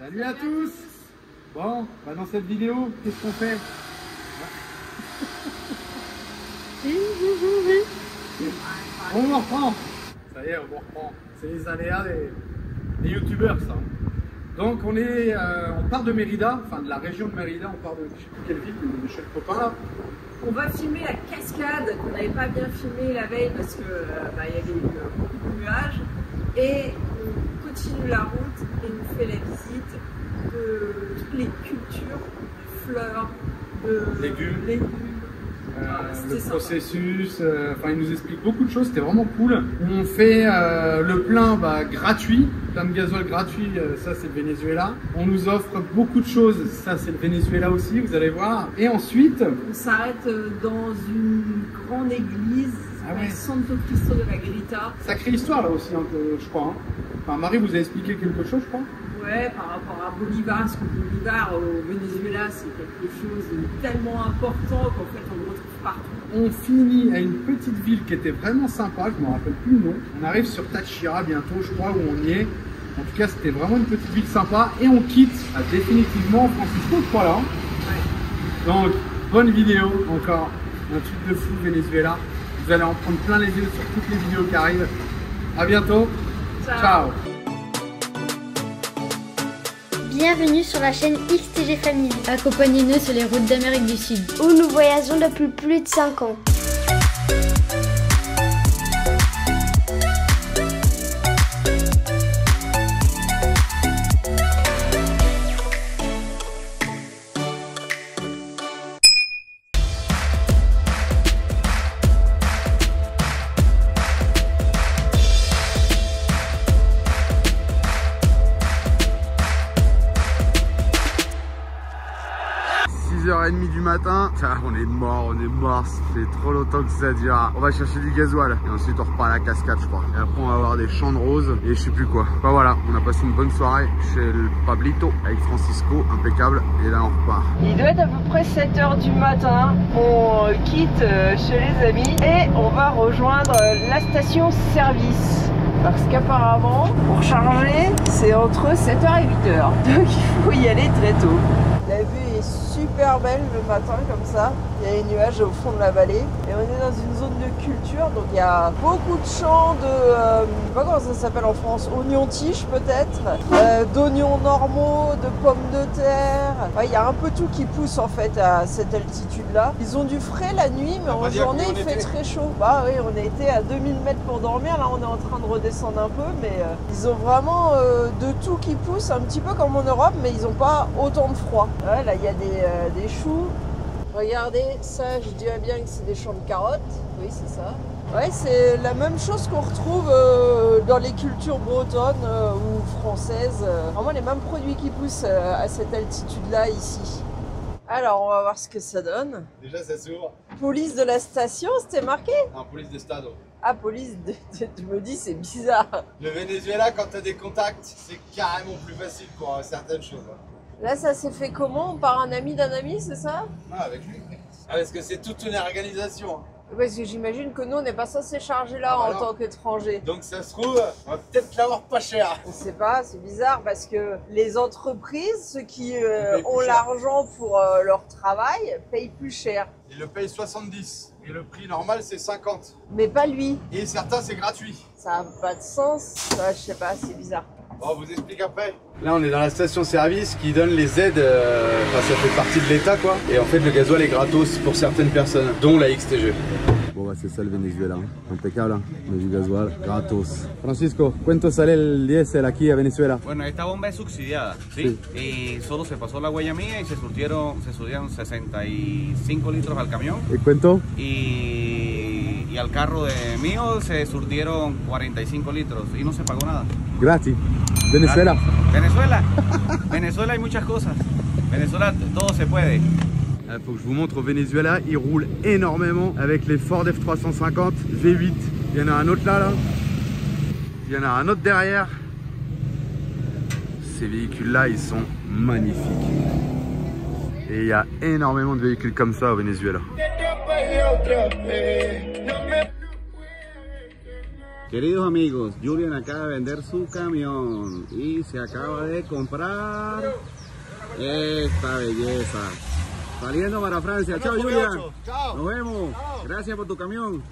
Salut à tous. Bon, bah dans cette vidéo, qu'est-ce qu'on fait? On reprend. Ça y est, on reprend. C'est les aléas des youtubeurs, ça. Donc on part de Mérida, enfin de la région de Mérida, on part de je sais plus quelle ville, de chez le copain là. On va filmer la cascade qu'on n'avait pas bien filmé la veille parce que y avait beaucoup de nuages. Et on continue la route et on fait la visite de toutes les cultures, de fleurs, de légumes. Le processus, enfin il nous explique beaucoup de choses, c'était vraiment cool. On fait le plein gratuit, plein de gasoil gratuit, ça c'est le Venezuela. On nous offre beaucoup de choses, ça c'est le Venezuela aussi, vous allez voir. Et ensuite, on s'arrête dans une grande église, Santo Cristo de la Grita. Sacrée histoire là aussi, je crois. Hein. Enfin, Marie vous a expliqué quelque chose, je crois. Ouais, par rapport à Bolivar, parce que Bolivar au Venezuela c'est quelque chose de tellement important qu'en fait on le retrouve partout. On finit à une petite ville qui était vraiment sympa, je ne me rappelle plus le nom. On arrive sur Táchira bientôt, je crois, où on y est. En tout cas, c'était vraiment une petite ville sympa. Et on quitte définitivement Francisco, je crois là. Ouais. Donc, bonne vidéo encore. Un truc de fou Venezuela. Vous allez en prendre plein les yeux sur toutes les vidéos qui arrivent. À bientôt. Ciao. Ciao. Bienvenue sur la chaîne XTG Family. Accompagnez-nous sur les routes d'Amérique du Sud, où nous voyageons depuis plus de 5 ans. Du matin, on est mort, ça fait trop longtemps que ça dure. On va chercher du gasoil et ensuite on repart à la cascade, je crois. Et après on va avoir des champs de roses et je sais plus quoi. Enfin voilà, on a passé une bonne soirée chez le Pablito avec Francisco, impeccable, et là on repart. Il doit être à peu près 7 h du matin, on quitte chez les amis et on va rejoindre la station service. Parce qu'apparemment, pour charger, c'est entre 7 h et 8 h. Donc il faut y aller très tôt. La vue est super belle le matin comme ça. Il y a les nuages au fond de la vallée. Et on est dans une zone de culture. Donc il y a beaucoup de champs de... je sais pas comment ça s'appelle en France. Oignons tiges peut-être. D'oignons normaux, de pommes de terre. Il y a un peu tout qui pousse en fait à cette altitude-là. Ils ont du frais la nuit, mais en journée il fait très chaud. Bah oui, on a été à 2000 mètres pour dormir. Là on est en train de redescendre un peu. Mais ils ont vraiment de tout qui pousse. Un petit peu comme en Europe, mais ils n'ont pas autant de froid. Ouais, là il y a des choux. Regardez, ça je dirais bien que c'est des champs de carottes. Oui, c'est ça. Ouais, c'est la même chose qu'on retrouve dans les cultures bretonnes ou françaises. Vraiment les mêmes produits qui poussent à cette altitude-là ici. Alors, on va voir ce que ça donne. Déjà, ça s'ouvre. Police de la station, c'était marqué? Un police de stade. Ah, police de... Je me dis, c'est bizarre. Le Venezuela, quand tu as des contacts, c'est carrément plus facile pour certaines choses. Là, ça s'est fait comment? Par un ami d'un ami, c'est ça? Ah, avec lui. Ah, parce que c'est toute une organisation. Parce que j'imagine que nous, on n'est pas censé charger là en tant qu'étranger. Donc ça se trouve, on va peut-être l'avoir pas cher. On sait pas, c'est bizarre parce que les entreprises, ceux qui ont l'argent pour leur travail, payent plus cher. Ils le payent 70 et le prix normal c'est 50. Mais pas lui. Et certains c'est gratuit. Ça n'a pas de sens, je sais pas, c'est bizarre. Bon, on vous explique après. Là on est dans la station-service qui donne les aides, enfin ça fait partie de l'État quoi. Et en fait le gasoil est gratos pour certaines personnes, dont la XTG. Bon bah c'est ça le Venezuela, impeccable, on a du gasoil gratos. Francisco, ¿cuánto sale el diésel aquí a Venezuela? Bueno, esta bomba es subsidiada, ¿sí? Y solo se pasó la huella mía y se surtieron 65 litros al camión. ¿Y cuánto? Y al carro de mío se surtieron 45 litros y no se pagó nada. Gratis. Venezuela. Venezuela. Venezuela hay muchas cosas. Venezuela todo se puede. Il faut que je vous montre au Venezuela, ils roulent énormément avec les Ford F350 V8. Il y en a un autre là. Il y en a un autre derrière. Ces véhicules-là, ils sont magnifiques. Et il y a énormément de véhicules comme ça au Venezuela. Queridos amigos, Julian acaba de vender su camión y se acaba de comprar esta belleza. Saliendo para Francia. Chao, Julian. Nos vemos. Gracias por tu camión.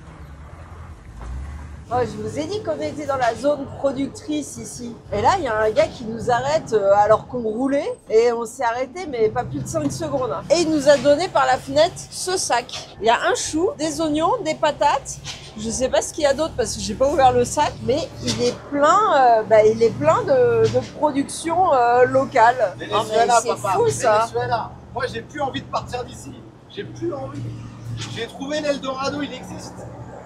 Oh, je vous ai dit qu'on était dans la zone productrice ici. Et là, il y a un gars qui nous arrête alors qu'on roulait. Et on s'est arrêté, mais pas plus de 5 secondes. Et il nous a donné par la fenêtre ce sac. Il y a un chou, des oignons, des patates. Je sais pas ce qu'il y a d'autre parce que j'ai pas ouvert le sac. Mais il est plein, de production locale. C'est fou ça. Venezuela. Moi, j'ai plus envie de partir d'ici. J'ai plus envie. J'ai trouvé l'Eldorado, il existe.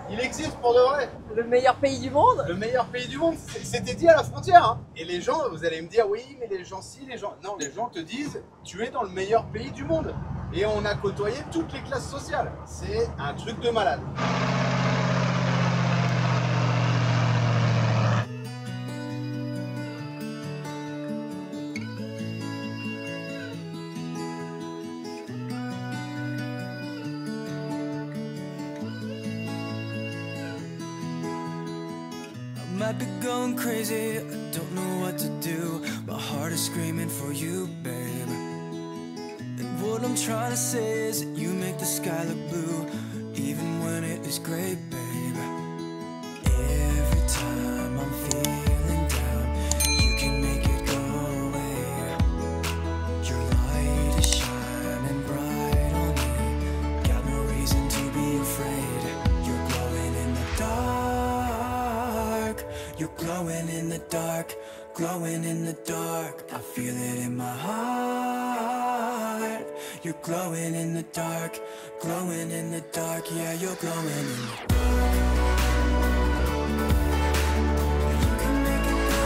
Il existe pour de vrai. Le meilleur pays du monde. Le meilleur pays du monde, c'était dit à la frontière. Hein. Et les gens, vous allez me dire, oui, mais les gens si, les gens... Non, les gens te disent, tu es dans le meilleur pays du monde. Et on a côtoyé toutes les classes sociales. C'est un truc de malade. Might be going crazy, I don't know what to do. My heart is screaming for you, babe. And what I'm trying to say is that you make the sky look blue, even when it is gray, babe. Every time I'm feeling down, you can make it go away. Your light is shining bright on me, got no reason to be afraid. You're glowing in the dark. You're glowing in the dark, glowing in the dark. I feel it in my heart. You're glowing in the dark, glowing in the dark. Yeah, you're glowing in the dark. You can make it go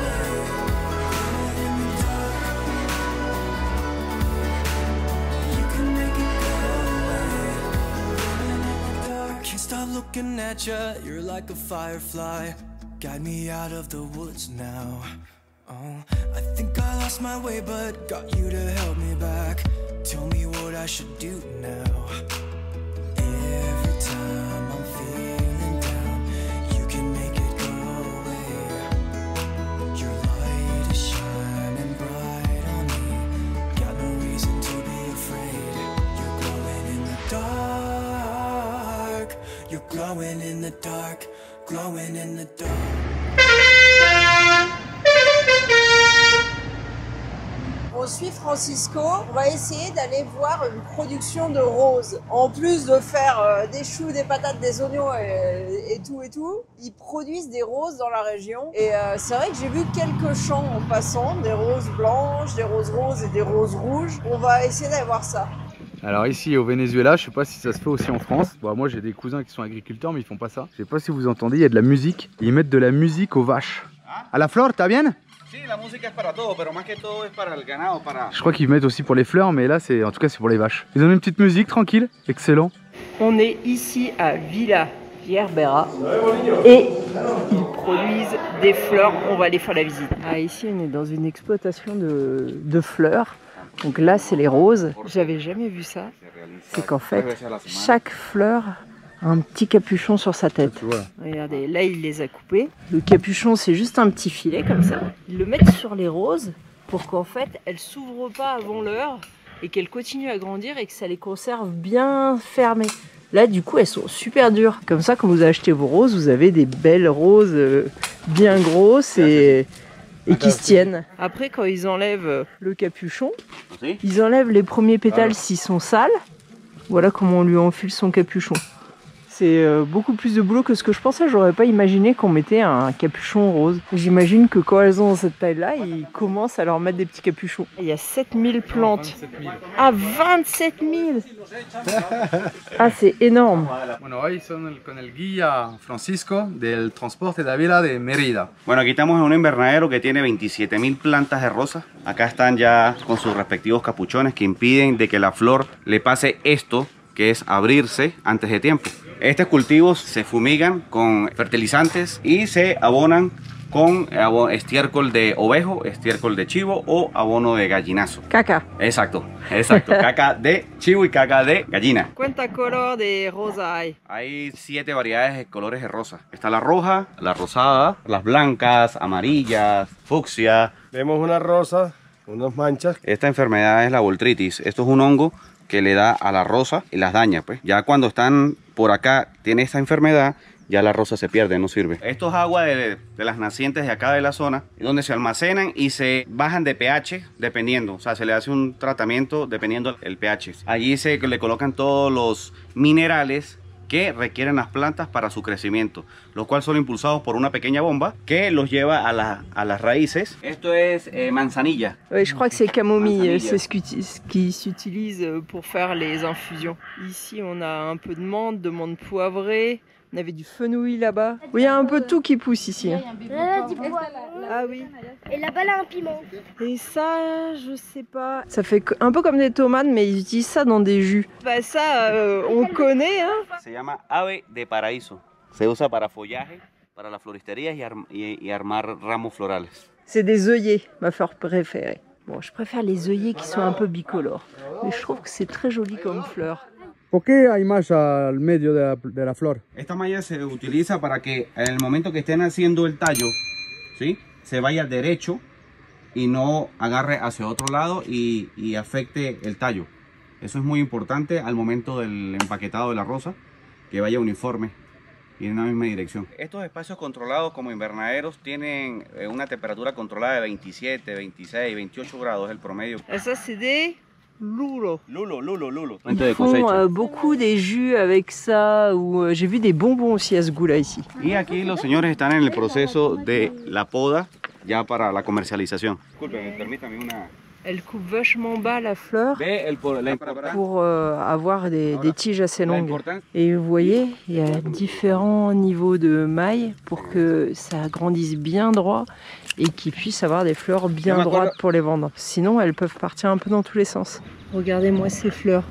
away. Glowing in the dark. You can make it go away. Glowing in the dark. I can't stop looking at you, you're like a firefly. Guide me out of the woods now. Oh, I think I lost my way, but got you to help me back. Tell me what I should do now. Every time I'm feeling down, you can make it go away. Your light is shining bright on me, got no reason to be afraid. You're glowing in the dark. You're glowing in the dark, glowing in the dark. On suit Francisco, on va essayer d'aller voir une production de roses. En plus de faire des choux, des patates, des oignons et tout, ils produisent des roses dans la région. Et c'est vrai que j'ai vu quelques champs en passant, des roses blanches, des roses roses et des roses rouges. On va essayer d'aller voir ça. Alors ici au Venezuela, je sais pas si ça se fait aussi en France. Bon, moi j'ai des cousins qui sont agriculteurs mais ils font pas ça. Je sais pas si vous entendez, il y a de la musique. Ils mettent de la musique aux vaches. À la fleur, ¿está bien? Sí, la música es para todo, pero más que todo es para el ganado, para... Je crois qu'ils mettent aussi pour les fleurs, mais là c'est, en tout cas c'est pour les vaches. Ils ont une petite musique tranquille, excellent. On est ici à Villa Hierbera et ils produisent des fleurs. On va aller faire la visite. Ah, ici on est dans une exploitation de fleurs. Donc là c'est les roses. J'avais jamais vu ça. C'est qu'en fait chaque fleur a un petit capuchon sur sa tête. Regardez, là il les a coupés. Le capuchon c'est juste un petit filet comme ça. Ils le mettent sur les roses pour qu'en fait elles s'ouvrent pas avant l'heure et qu'elles continuent à grandir et que ça les conserve bien fermées. Là du coup elles sont super dures. Comme ça quand vous achetez vos roses, vous avez des belles roses bien grosses et qui se tiennent. Après quand ils enlèvent le capuchon, ils enlèvent les premiers pétales s'ils sont sales. Voilà comment on lui enfile son capuchon. C'est beaucoup plus de boulot que ce que je pensais. J'aurais pas imaginé qu'on mettait un capuchon rose. J'imagine que quand elles ont cette taille-là, ils commencent à leur mettre des petits capuchons. Il y a 7000 plantes. 27 000. Ah, 27 000. Ah, c'est énorme. Bueno, hoy son con el guía Francisco del transporte de Villa de Mérida. Bueno, aquí estamos en un invernadero que tiene 27.000 plantas de rosas. Acá están ya con sus respectivos capuchones que impiden de que la flor le pase esto, que es abrirse antes de tiempo. Estos cultivos se fumigan con fertilizantes y se abonan con estiércol de ovejo, estiércol de chivo o abono de gallinazo. Caca. Exacto, exacto. Caca de chivo y caca de gallina. ¿Cuánta color de rosa hay? Hay 7 variedades de colores de rosa. Está la roja, la rosada, las blancas, amarillas, fucsia. Vemos una rosa, unas manchas. Esta enfermedad es la botrytis. Esto es un hongo que le da a la rosa y las daña, pues. Ya cuando están por acá, tiene esta enfermedad, ya la rosa se pierde, no sirve. Esto es agua de las nacientes de acá de la zona, donde se almacenan y se bajan de pH dependiendo. O sea, se le hace un tratamiento dependiendo del pH. Allí le colocan todos los minerales que requieren las plantas para su crecimiento, los cuales son impulsados por una pequeña bomba que los lleva a las raíces. Esto es manzanilla. Oui, je crois que c'est camomille, c'est ce qui s'utilise pour faire les infusions. Ici, on a un peu de menthe poivrée. On avait du fenouil là-bas. Oui, il y a un peu de tout qui pousse ici. Là, du pois. Ah oui. Et là-bas, là, un piment. Et ça, je sais pas. Ça fait un peu comme des tomates, mais ils utilisent ça dans des jus. Bah ça, on connaît, hein. Se llama ave de paraíso. Se usa para follaje, para las floristerías y armar ramos florales. C'est des œillets, ma fleur préférée. Bon, je préfère les œillets qui sont un peu bicolores. Mais je trouve que c'est très joli comme fleur. ¿Por qué hay malla al medio de la flor? Esta malla se utiliza para que en el momento que estén haciendo el tallo, ¿sí?, se vaya derecho y no agarre hacia otro lado y afecte el tallo. Eso es muy importante al momento del empaquetado de la rosa, que vaya uniforme y en una misma dirección. Estos espacios controlados como invernaderos tienen una temperatura controlada de 27, 26, 28 grados, el promedio. Ça, c'est des lulo. Lulo. Ils font beaucoup des jus avec ça, ou j'ai vu des bonbons aussi à ce goût-là ici. Y aquí los señores están en el proceso de la poda ya para la comercialización. Disculpen, permítame una... Elle coupe vachement bas la fleur pour avoir des tiges assez longues. Et vous voyez, il y a différents niveaux de mailles pour que ça grandisse bien droit et qu'ils puissent avoir des fleurs bien droites pour les vendre. Sinon, elles peuvent partir un peu dans tous les sens. Regardez-moi ces fleurs.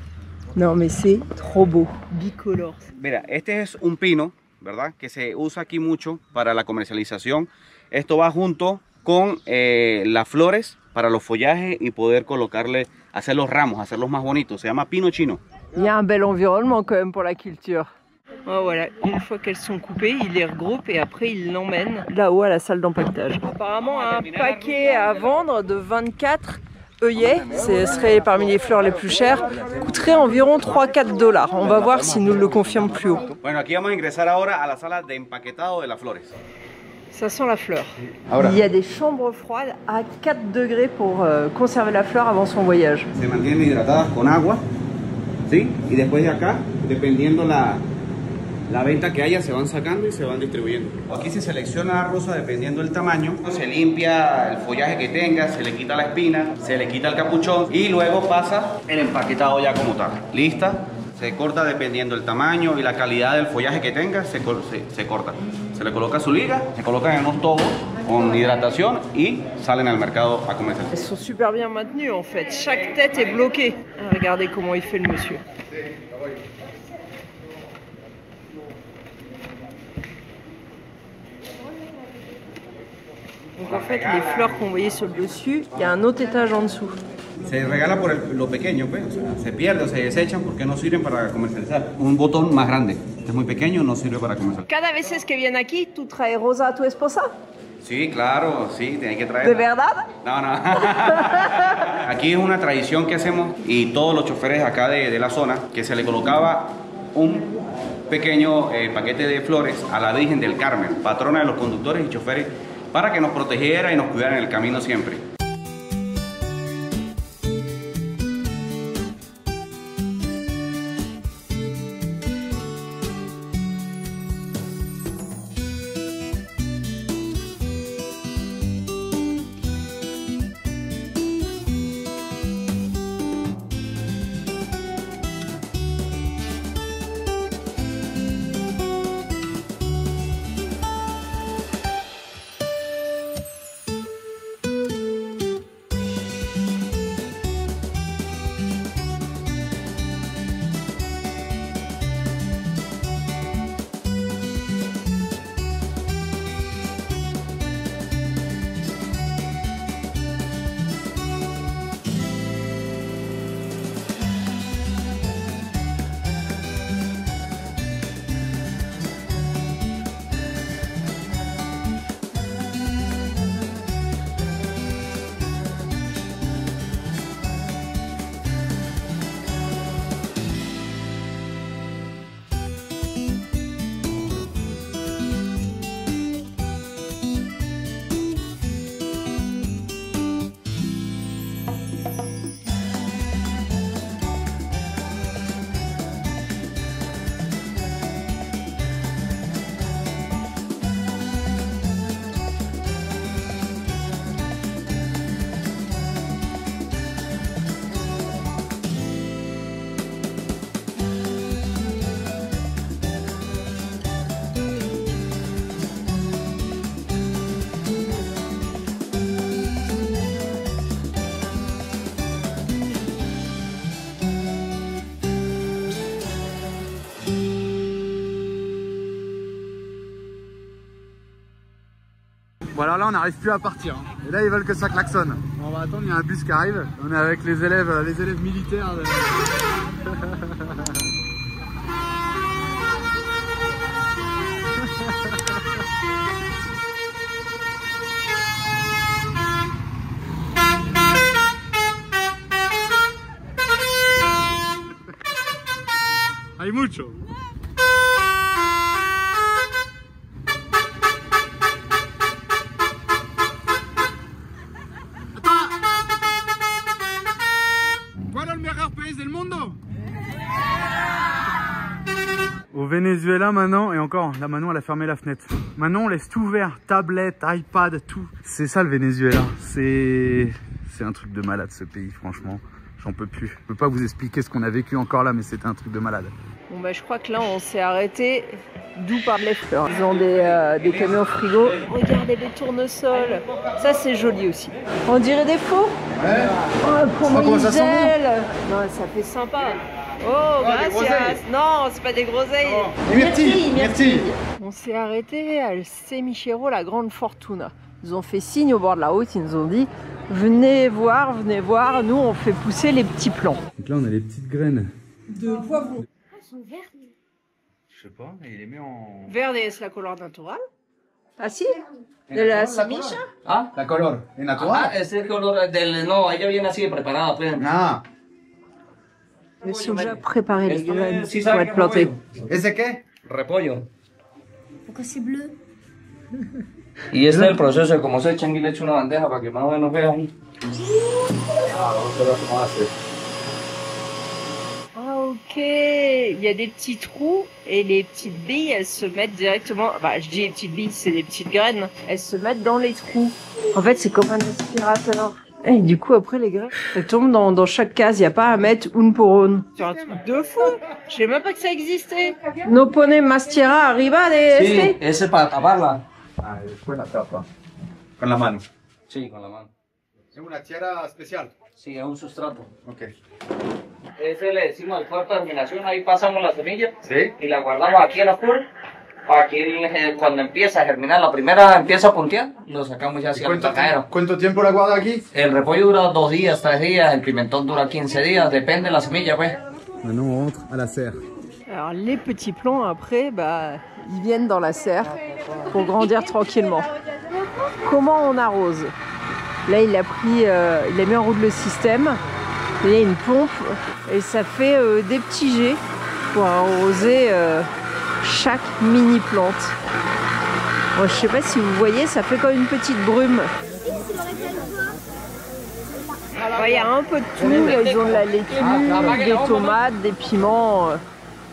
Non, mais c'est trop beau. Bicolore. Mira, este es un pino, ¿verdad?, que se usa aquí mucho para la comercialización. Esto va junto con las flores para los follajes y poder colocarle, hacer los ramos, hacerlos más bonitos. Se llama pino chino. Il y a un bel environnement quand même pour la culture. Oh, voilà, une fois qu'elles sont coupées, ils les regroupent et après ils l'emmènent là-haut à la salle d'empaquetage. Apparemment, un paquet à vendre de 24 œillets, ce serait parmi les fleurs les plus chères, coûterait environ 3-4 $. On va voir s'ils nous le confirment plus haut. Bueno, aquí vamos a ingresar ahora a la sala de empaquetado de las flores. Ça sent la fleur. Il y a des chambres froides à 4 degrés pour conserver la fleur avant son voyage. Se mantienen hidratadas con agua, ¿sí? Y después de acá, dependiendo la venta que haya, se van sacando y se van distribuyendo. Aquí se selecciona la rosa dependiendo del tamaño. Se limpia el follaje que tenga, se le quita la espina, se le quita el capuchón y luego pasa el empaquetado ya como tal. ¿Lista? Se corta dependiendo del tamaño y la calidad del follaje que tenga, se corta. Se le coloca su liga, se colocan en unos tobos con hidratación y salen al mercado a comercializar. Elles sont super bien maintenues en fait. Chaque tête est bloquée. Regardez comment il fait le monsieur. Donc en fait, les fleurs qu'on voyait sur le dessus, il y a un autre étage en dessous. Se regala por lo pequeño, pues, o sea, se pierde o se desechan porque no sirven para comercializar. Un botón más grande, este es muy pequeño, no sirve para comercializar. Cada vez que vienen aquí, ¿tú traes rosa a tu esposa? Sí, claro, sí, tienes que traer. ¿De verdad? No. Aquí es una tradición que hacemos y todos los choferes acá de la zona, que se le colocaba un pequeño paquete de flores a la Virgen del Carmen, patrona de los conductores y choferes, para que nos protegiera y nos cuidara en el camino siempre. Bon alors là on n'arrive plus à partir hein. Et là ils veulent que ça klaxonne. Bon, on va attendre, il y a un bus qui arrive. On est avec les élèves militaires de... Hay mucho. Au Venezuela maintenant, et encore, là maintenant elle a fermé la fenêtre. Maintenant on laisse tout ouvert, tablette, iPad, tout. C'est ça le Venezuela, c'est un truc de malade ce pays franchement. J'en peux plus. Je peux pas vous expliquer ce qu'on a vécu encore là, mais c'était un truc de malade. Bon bah je crois que là on s'est arrêté d'où parlent les fleurs. Ils ont des camions frigo. Regardez les tournesols. Ça c'est joli aussi. On dirait des faux. Ouais. Oh, comment ils ça sent gèlent. Non, ça fait sympa. Oh, gracias. Non, c'est pas des groseilles. Oh. Merci. On s'est arrêté à El Semichero, la grande fortuna. Ils ont fait signe au bord de la route, ils nous ont dit venez voir, nous on fait pousser les petits plants. Donc là on a les petites graines. De poivrons. Elles sont vertes. Je sais pas, mais il les met en... Verde es la color natural. Ah si? De la semilla? Ah, La color, es natural. ah, es el color del... No, ella viene así preparada, pues. Ah, Ils sont déjà préparés les graines Sí pour sabe être qué plantées. repollo. ¿ese qué? Repollo. Pourquoi c'est bleu? Y este es el proceso de cómo se echan y le echo una bandeja para que más o menos vean ahí. Ah, vamos a ver cómo hace. Ah ok, il y a des petits trous et les petites billes elles se mettent directement, enfin je dis les petites billes, c'est des petites graines, elles se mettent dans les trous. En fait c'est comme un aspirateur. Et du coup après les graines, elles tombent dans chaque case, il n'y a pas à mettre une pour une. C'est un truc de fou, je sais même pas que ça existait. No pone más tierra arriba de Sí, este. ese es para taparla. Ah, y después la tapa. Con la mano. Sí, con la mano. Es una tierra especial. Sí, es un sustrato. Ok. Ese le decimos el cuarto de germinación, ahí pasamos la semilla ¿Sí? y la guardamos aquí en la full. Aquí cuando empieza a germinar, la primera empieza a puntear, lo sacamos ya hacia el tacadero. ¿Cuánto tiempo la guarda aquí? El repollo dura 2 días, 3 días, el pimentón dura 15 días, depende de la semilla pues. Maintenant on rentre à la serre. Alors les petits plants après, bah, ils viennent dans la serre pour grandir tranquillement. Comment on arrose? Là il a pris, il a mis en route le système. Il y a une pompe et ça fait des petits jets pour arroser chaque mini plante. Bon, je sais pas si vous voyez, ça fait comme une petite brume. Il y a un peu de tout, ils ont de la laitue, des tomates, des piments,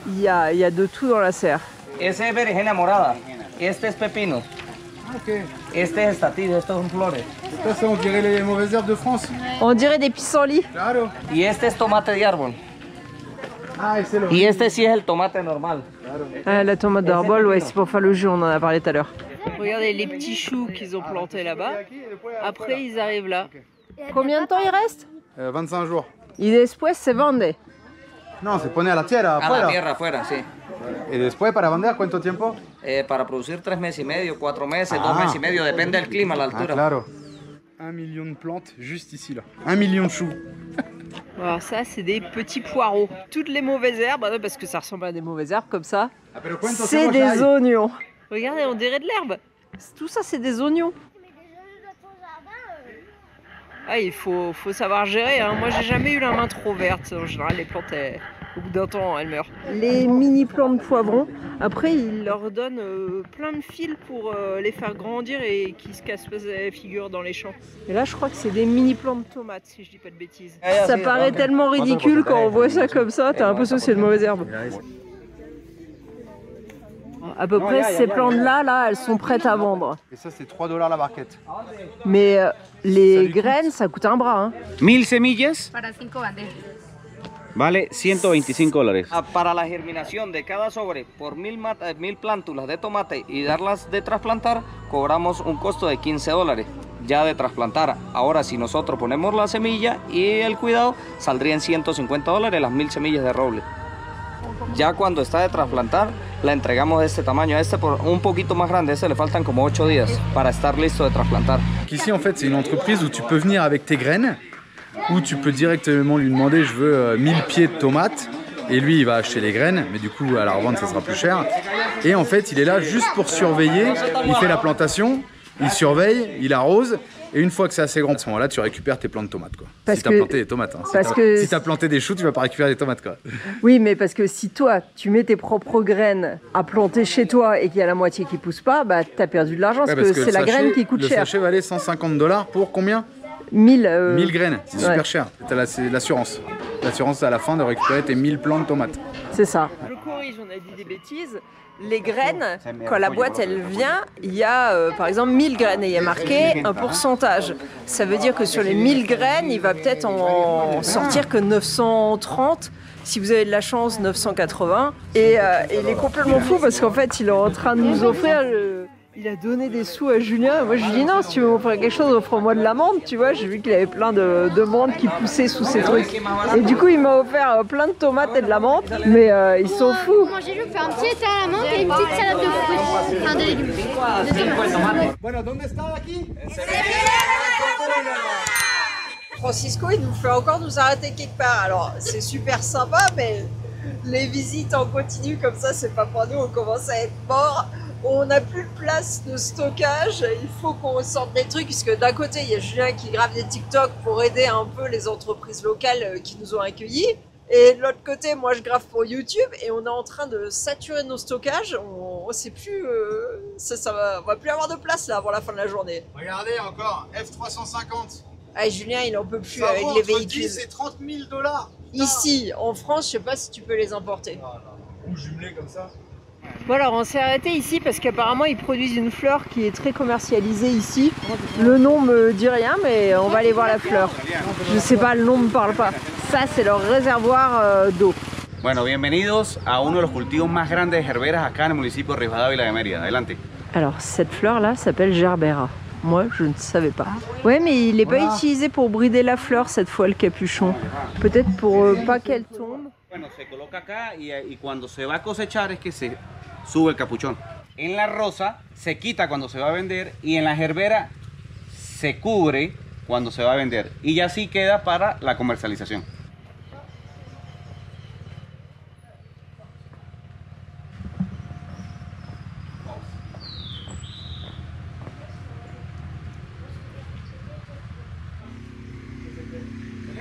il y a de tout dans la serre. Ese es berenjena morada, este es pepino, Ok. este es estatillo, estos son flores. Ça, on dirait les mauvaises herbes de France. On dirait des pissenlits. Claro. Y este es tomate de árbol. Ah, ese lo... Y este sí es el tomate normal. Ah, la tomate d'arbol, ouais, c'est pour faire le jus, on en a parlé tout à l'heure. Regardez les petits choux qu'ils ont plantés là-bas. Après, ils arrivent là. Combien de temps il reste? 25 jours. Y después se vende. No, se pone a la tierra A la afuera. tierra afuera, sí. Y después para vender, ¿cuánto tiempo? Para producir 3 meses y medio, 4 meses, 2 meses y medio, depende del clima, la Ah, altura. claro. 1 million de plantes juste ici là. 1 million de choux. Alors ça, c'est des petits poireaux. Toutes les mauvaises herbes, parce que ça ressemble à des mauvaises herbes comme ça, c'est des oignons. Regardez, on dirait de l'herbe. Tout ça, c'est des oignons. Ah, il faut savoir gérer. Hein. Moi, j'ai jamais eu la main trop verte. En général, les plantes, elles Au bout d'un temps, elles meurent. Les mini plants de poivrons, après ils leur donnent plein de fils pour les faire grandir et qu'ils se cassent pas la figure dans les champs. Et là je crois que c'est des mini plants de tomates si je dis pas de bêtises. Ça paraît tellement ridicule quand on voit ça comme ça, t'as l'impression que c'est de mauvaises herbes. À peu près ces plantes-là, elles sont prêtes à vendre. Et ça c'est 3 $ la barquette. Mais les graines, ça coûte un bras. Hein. 1000 semillas. Para 5 bandejas. Vale $125. Para la germinación de cada sobre por 1000 plántulas de tomate y darlas de trasplantar, cobramos un costo de $15 ya de trasplantar. Ahora si nosotros ponemos la semilla y el cuidado, saldrían $150 las 1000 semillas de roble. Ya cuando está de trasplantar, la entregamos de este tamaño. A este por un poquito más grande, a este le faltan como 8 días para estar listo de trasplantar. Ici en fait c'est une entreprise où tu peux venir avec tes graines, ou tu peux directement lui demander je veux 1000 pieds de tomates, et lui il va acheter les graines, mais du coup à la revente ça sera plus cher. Et en fait il est là juste pour surveiller, il fait la plantation, il surveille, il arrose, et une fois que c'est assez grand, à ce moment-là tu récupères tes plants de tomates quoi. Si tu as planté des tomates, hein. Si tu as planté des choux, tu vas pas récupérer des tomates quoi. Oui, mais parce que si toi tu mets tes propres graines à planter chez toi et qu'il y a la moitié qui pousse pas, bah t'as perdu de l'argent, parce que c'est la graine qui coûte cher. Le sachet valait $150 pour combien? 1000 graines, c'est super cher. C'est l'assurance. L'assurance à la fin de récupérer tes 1000 plants de tomates. C'est ça. Je corrige, on a dit des bêtises. Les graines, quand la boîte elle vient, il y a par exemple 1000 graines et il y a marqué un pourcentage. Ça veut dire que sur les 1000 graines, il va peut-être en sortir que 930. Si vous avez de la chance, 980. Et il est complètement fou parce qu'en fait, il est en train de nous offrir... Il a donné des sous à Julien. Moi, je lui dis non, si tu veux m'offrir quelque chose, offre-moi de l'amande, tu vois. J'ai vu qu'il avait plein de menthe qui poussaient sous ces trucs. Et du coup, il m'a offert plein de tomates et de la menthe. Mais ils sont fous. Pour manger, je vais faire un petit état à la menthe et une petite salade de fruits. Enfin, de légumes. De tomates. Francisco, il nous fait encore nous arrêter quelque part. Alors, c'est super sympa, mais les visites en continu comme ça, c'est pas pour nous. On commence à être morts. On n'a plus de place de stockage, il faut qu'on sorte des trucs, puisque d'un côté il y a Julien qui grave des TikTok pour aider un peu les entreprises locales qui nous ont accueillis, et de l'autre côté moi je grave pour YouTube, et on est en train de saturer nos stockages, on sait plus, on va plus avoir de place là avant la fin de la journée. Regardez encore, F350. Ah, Julien il en peut plus avec les véhicules. 10 et 30 000 $. Ici, en France, je sais pas si tu peux les importer. Ou jumelés comme ça. Bon alors on s'est arrêté ici parce qu'apparemment ils produisent une fleur qui est très commercialisée ici. Le nom me dit rien, mais on va aller voir la fleur. Je sais pas, le nom me parle pas. Ça c'est leur réservoir d'eau. Bueno, bienvenidos a uno de los cultivos más grandes de gerberas acá en el municipio de Risbadavia de Mérida. Adelante. Alors cette fleur là s'appelle gerbera. Moi je ne savais pas. Ouais, mais il n'est pas utilisé pour brider la fleur cette fois, le capuchon. Peut-être pour pas qu'elle tombe. Bueno, se coloca acá y cuando se va a cosechar es que se sube el capuchón. En la rosa se quita cuando se va a vender y en la gerbera se cubre cuando se va a vender. Y así queda para la comercialización.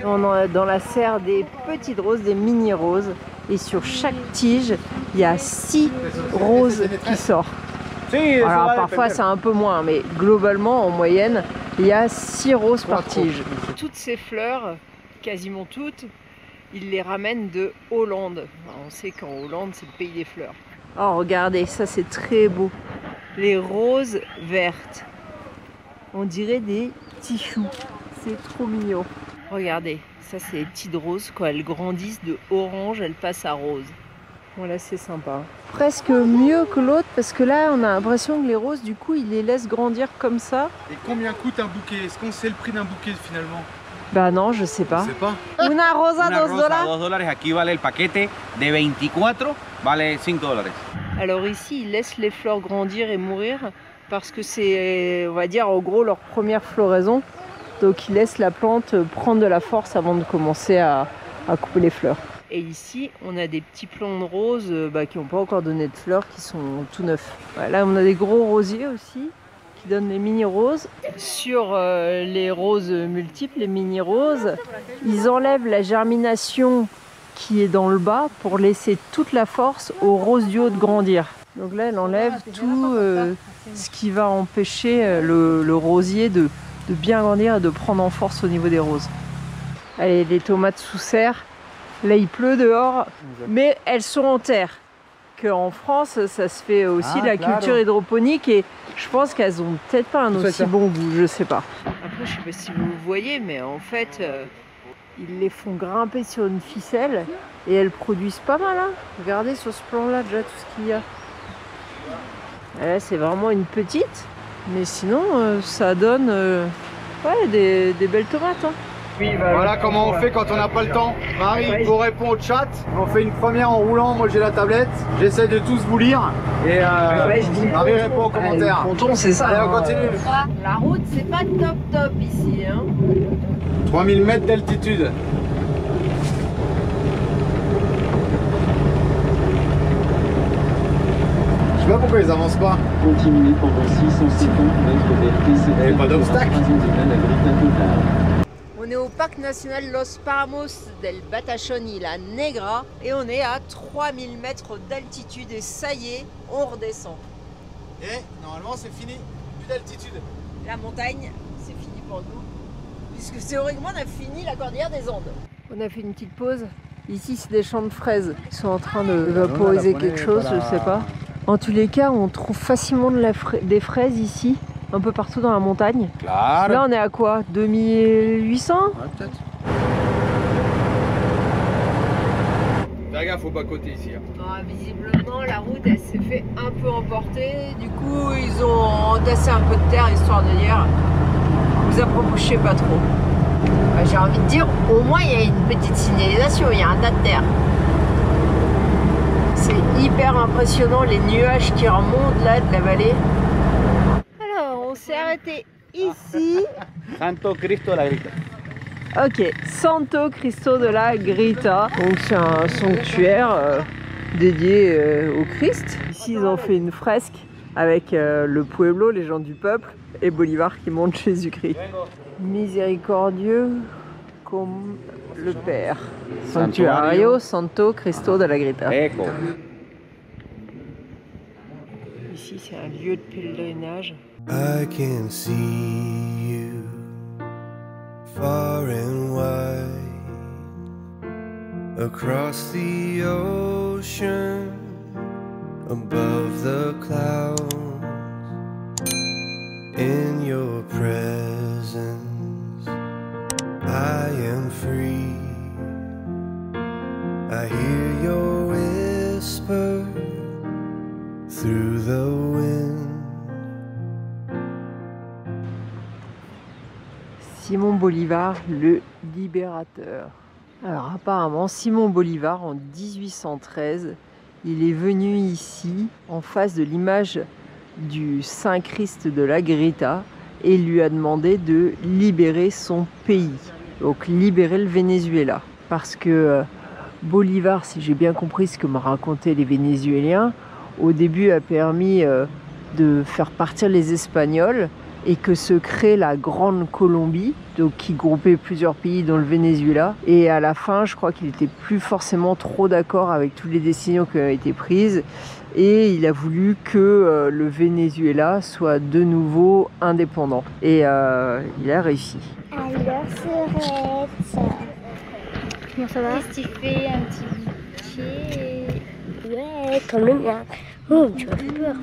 On a dans la serre des petites roses, des mini roses, et sur chaque tige, il y a 6 roses qui sortent. Alors parfois c'est un peu moins, mais globalement en moyenne, il y a 6 roses par tige. Toutes ces fleurs, quasiment toutes, ils les ramènent de Hollande. Alors, on sait qu'en Hollande c'est le pays des fleurs. Oh regardez, ça c'est très beau. Les roses vertes. On dirait des petits choux. C'est trop mignon. Regardez, ça c'est les petites roses, quand elles grandissent de orange, elles passent à rose. Voilà, c'est sympa. Presque mieux que l'autre, parce que là on a l'impression que les roses, du coup, ils les laissent grandir comme ça. Et combien coûte un bouquet? Est-ce qu'on sait le prix d'un bouquet finalement? Bah non, je sais pas. Je sais pas. Una rosa, Una 2 rosa, $. $2. Aquí vale el paquete de 24, vale $5. Alors ici, ils laissent les fleurs grandir et mourir, parce que c'est, on va dire, en gros, leur première floraison. Donc ils laissent la plante prendre de la force avant de commencer à couper les fleurs. Et ici, on a des petits plants de roses qui n'ont pas encore donné de fleurs, qui sont tout neufs. Là, on a des gros rosiers aussi, qui donnent les mini-roses. Sur les roses multiples, les mini-roses, ils enlèvent la germination qui est dans le bas pour laisser toute la force aux roses du haut de grandir. Donc là, elle enlève tout ce qui va empêcher le rosier de bien grandir et de prendre en force au niveau des roses. Allez, les tomates sous serre. Là, il pleut dehors, mais elles sont en terre. Qu'en France, ça se fait aussi la culture hydroponique et je pense qu'elles ont peut-être pas un aussi bon goût, je sais pas. Après, je sais pas si vous voyez, mais en fait, ils les font grimper sur une ficelle et elles produisent pas mal. Hein. Regardez sur ce plan-là déjà tout ce qu'il y a. Et là, c'est vraiment une petite, mais sinon, ça donne ouais, des belles tomates. Hein. Oui, voilà comment on fait quand on n'a pas le temps. Marie vous répond au chat. On fait une première en roulant. Moi j'ai la tablette. J'essaie de tous vous lire. Et Marie répond aux commentaires. Le ponton, c'est ça. Allez, on continue. La route, c'est pas top ici. Hein. 3000 mètres d'altitude. Je sais pas pourquoi ils avancent pas. Continuez pendant 650 mètres vers TCL. Et pas d'obstacle. On est au parc national Los Paramos del Batachón y la Negra et on est à 3000 mètres d'altitude et ça y est, on redescend. Et normalement c'est fini, plus d'altitude. La montagne, c'est fini pour nous, puisque théoriquement on a fini la cordillère des Andes. On a fait une petite pause. Ici c'est des champs de fraises. Ils sont en train de vaporiser quelque chose, je sais pas. En tous les cas, on trouve facilement des fraises ici. Un peu partout dans la montagne. Claro. Là, on est à quoi? 2800? Ouais, peut-être. Fais gaffe, faut pas côté ici. Hein. Non, visiblement, la route, elle s'est fait un peu emporter. Du coup, ils ont entassé un peu de terre, histoire de dire vous approchez pas trop. Bah, j'ai envie de dire, au moins, il y a une petite signalisation, il y a un tas de terre. C'est hyper impressionnant, les nuages qui remontent là de la vallée. On s'est arrêté ici. Santo Cristo de la Grita. Ok, Santo Cristo de la Grita. Donc c'est un sanctuaire dédié au Christ. Ici ils ont fait une fresque avec le pueblo, les gens du peuple, et Bolivar qui monte Jésus-Christ. Miséricordieux comme le Père. Sanctuario Santo Cristo de la Grita. Ici c'est un lieu de pèlerinage. I can see you far and wide across the ocean, above the clouds. In your presence, I am free. I hear your whisper through the wind. Simon Bolivar, le libérateur. Alors apparemment, Simon Bolivar, en 1813, il est venu ici, en face de l'image du Saint-Christ de la Grita, et il lui a demandé de libérer son pays, donc libérer le Venezuela. Parce que Bolivar, si j'ai bien compris ce que me racontaient les Vénézuéliens, au début a permis de faire partir les Espagnols, et que se crée la Grande Colombie, donc qui groupait plusieurs pays dans le Venezuela. Et à la fin, je crois qu'il n'était plus forcément trop d'accord avec toutes les décisions qui ont été prises. Et il a voulu que le Venezuela soit de nouveau indépendant. Et il a réussi. Alors, Sorette, comment ça va? Qu'est-ce que tu fais? Un petit bouquet? Ouais, comme le mien. Oh, tu m'as fait peur.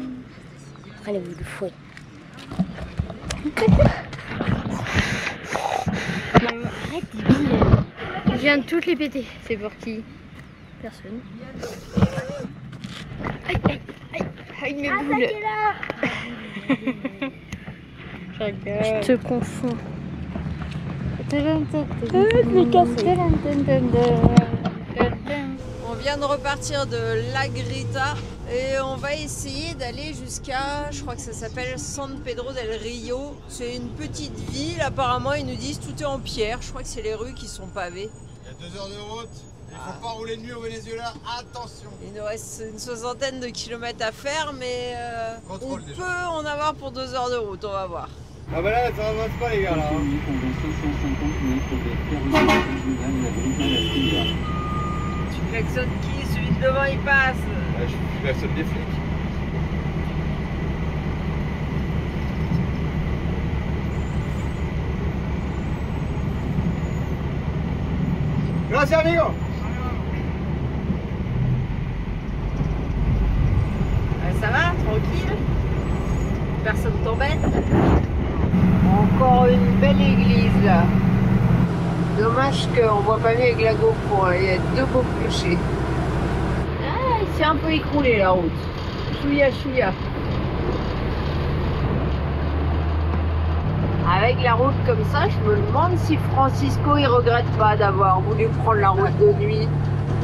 Allez-vous le fouet. Arrête, débile. Je viens de toutes les péter. C'est pour qui? Personne. Aïe, aïe, aïe, aïe, mes boules. Je te confonds. On vient de repartir de La Grita et on va essayer d'aller jusqu'à, je crois que ça s'appelle San Pedro del Rio. C'est une petite ville, apparemment ils nous disent tout est en pierre. Je crois que c'est les rues qui sont pavées. Il y a 2 heures de route, il faut pas rouler de nuit au Venezuela, attention. Il nous reste une 60aine de kilomètres à faire, mais on peut en avoir pour 2 heures de route, on va voir. Ah bah là ça avance pas les gars là. klaxonne qui? Celui de devant il passe. Je klaxonne des flics. Gracias, amigo. Ça va, tranquille? Personne t'embête? Encore une belle église là. Dommage qu'on voit pas mieux avec la GoPro, il y a deux beaux clochers. Ah, il s'est un peu écroulé la route. Chouïa, chouïa. Avec la route comme ça, je me demande si Francisco il regrette pas d'avoir voulu prendre la route de nuit.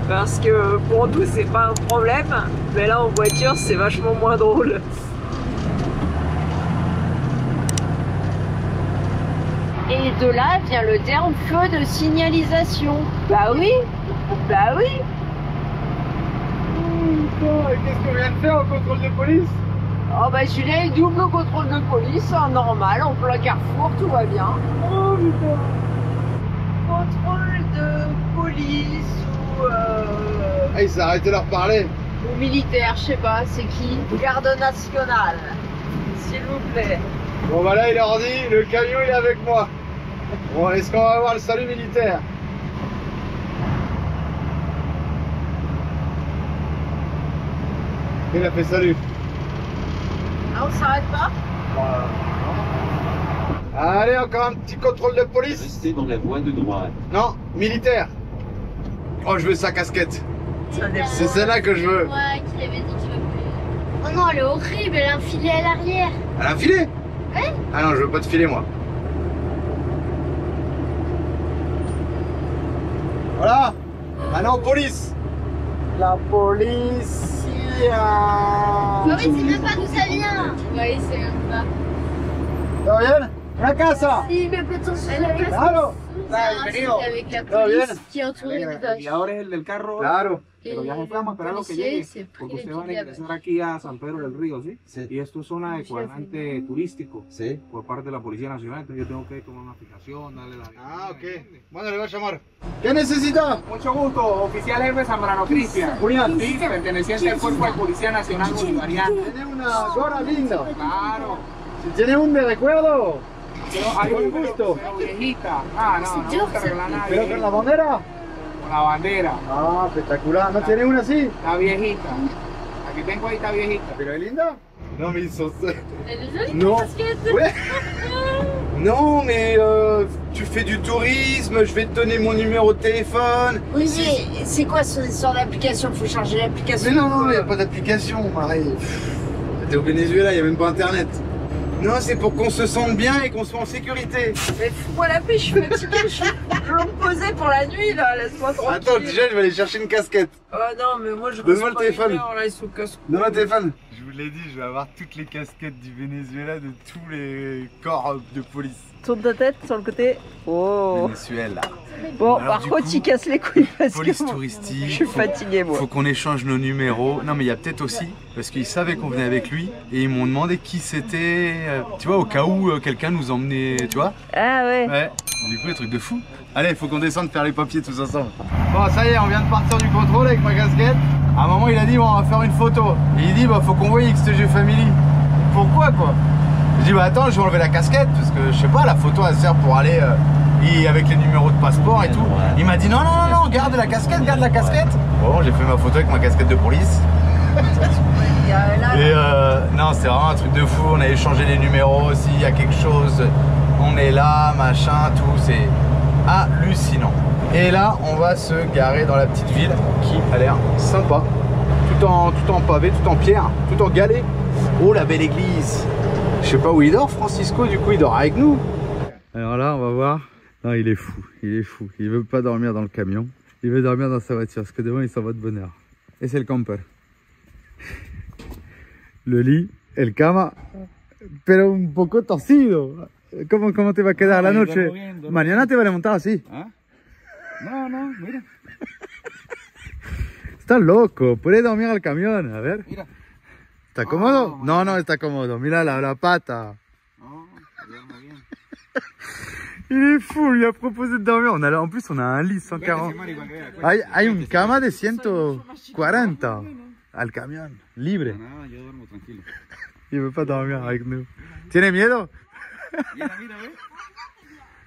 Parce que pour nous c'est pas un problème, mais là en voiture c'est vachement moins drôle. Et de là vient le terme feu de signalisation. Bah oui, bah oui. Qu'est-ce qu'on vient de faire au contrôle de police? Oh bah Julien il double au contrôle de police, en normal, en plein carrefour, tout va bien. Oh putain. Contrôle de police ou Ah, il s'est arrêté de leur parler. ou militaire, je sais pas, c'est qui? Garde nationale, s'il vous plaît. Bon bah là il leur dit, le camion il est avec moi. Bon, est-ce qu'on va avoir le salut militaire? Il a fait salut. Ah, on s'arrête pas? Allez, encore un petit contrôle de police. Restez dans la voie de droite. Non, militaire. Oh, je veux sa casquette. C'est celle-là que je veux. Moi qui l'avais dit que je voulais. Oh non, elle est horrible, elle a un filet à l'arrière. Elle a un filet? Ouais. Ah non, je veux pas de filet moi. Voilà. Maintenant, police. La police. Ah oui, c'est même pas d'où ça vient. Oui, c'est même pas. ¿Todo bien? La casa. Sí, me potentiel. Claro. Avec la police qui entoure le El guiador es el del carro. Claro. Pero ya vamos a esperar lo que llegue, porque ustedes van a ingresar aquí a San Pedro del Río, ¿sí? Sí. Y esto es zona de cuadrante turístico Sí. por parte de la Policía Nacional, entonces yo tengo que tomar una aplicación, darle la... Ah, ok. Bueno, le voy a llamar. ¿Qué necesita? Mucho gusto, oficial jefe Zambrano Cristian. Julián. Sí, perteneciente al Cuerpo de Policía Nacional Bolivariano. Tiene una gorra linda. Claro. Si tiene un de recuerdo. Pero hay Con un gusto. pero viejita. Ah, no, no gusta regalar a nadie. Pero con la bandera. Con la bandera. Ah, espectacular. ¿No tiene una así? La viejita. Aquí tengo ahí, está viejita. ¿Pero es linda? Non, mais ils sont... Elle est jolie, Non. ta casquette. Ouais. Non, mais tu fais du tourisme, je vais te donner mon numéro de téléphone. Oui, mais c'est quoi cette histoire d'application? Faut charger l'application. Mais non, il n'y a pas d'application, Marie. T'es au Venezuela, il n'y a même pas internet. Non, c'est pour qu'on se sente bien et qu'on soit en sécurité. Mais fous-moi la paix, je suis fatiguée, je veux me poser pour la nuit là, laisse-moi tranquille. Attends, déjà, je vais aller chercher une casquette. Oh non, mais moi je Donne-moi le téléphone. Là, ils sont casse. Donne-moi le téléphone. Je vous l'ai dit, je vais avoir toutes les casquettes du Venezuela de tous les corps de police. Tourne ta tête sur le côté. Oh. Venezuela. Bon, Alors, par du contre, coup, il casse les couilles parce Police que touristique. je suis fatiguée moi. Faut qu'on échange nos numéros. Non mais il y a peut-être aussi, parce qu'ils savaient qu'on venait avec lui et ils m'ont demandé qui c'était, tu vois, au cas où quelqu'un nous emmenait, tu vois. Ah ouais. Ouais, du coup, les trucs de fou. Allez, faut qu'on descende faire les papiers tous ensemble. Bon, ça y est, on vient de partir du contrôle avec ma casquette. À un moment, il a dit, bon, on va faire une photo. Et il dit, bah, faut qu'on voie XTG Family. Pourquoi, quoi? Je dis, bah, attends, je vais enlever la casquette, parce que, je sais pas, la photo, elle sert pour aller avec les numéros de passeport et tout. Il m'a dit, non, non, non, non, garde la casquette, garde la casquette. Bon, j'ai fait ma photo avec ma casquette de police. Et non, c'est vraiment un truc de fou. On a échangé les numéros aussi, il y a quelque chose. On est là, machin, tout, c'est hallucinant. Et là, on va se garer dans la petite ville qui a l'air sympa. Tout en pavé, tout en pierre, tout en galets. Oh, la belle église. Je sais pas où il dort, Francisco, du coup, il dort avec nous. Alors là, on va voir. Non, il est fou, il est fou. Il veut pas dormir dans le camion. Il veut dormir dans sa voiture, parce que devant, il s'en va de bonne heure. Et c'est le camper. Le lit, el cama, pero un poco torcido. ¿Cómo te va a quedar la noche? Mañana te va a levantar así. ¿Ah? No, no, mira. Estás loco, puedes dormir al camión, a ver. Mira. ¿Está cómodo? No, no está cómodo. Mira la pata. No, duerme bien. Il est fou, il a proposé de dormir. En plus, on a un lit 140. Hay un cama de 140 al camión, libre. Il veut pas dormir avec nous. ¿Tiene miedo?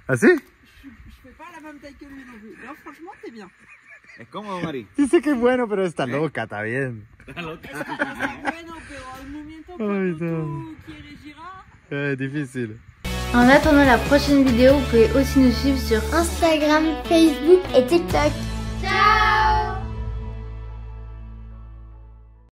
¿Ah sí? Je fais pas la même taille que lui non plus. Non, franchement, t'es bien. Es cómodo, Mari. Dice que es bueno, pero está loca, está bien. Está loca. Bueno, pero al momento cuando tú quieres girar. Difficile. En attendant la prochaine vidéo, vous pouvez aussi nous suivre sur Instagram, Facebook et TikTok.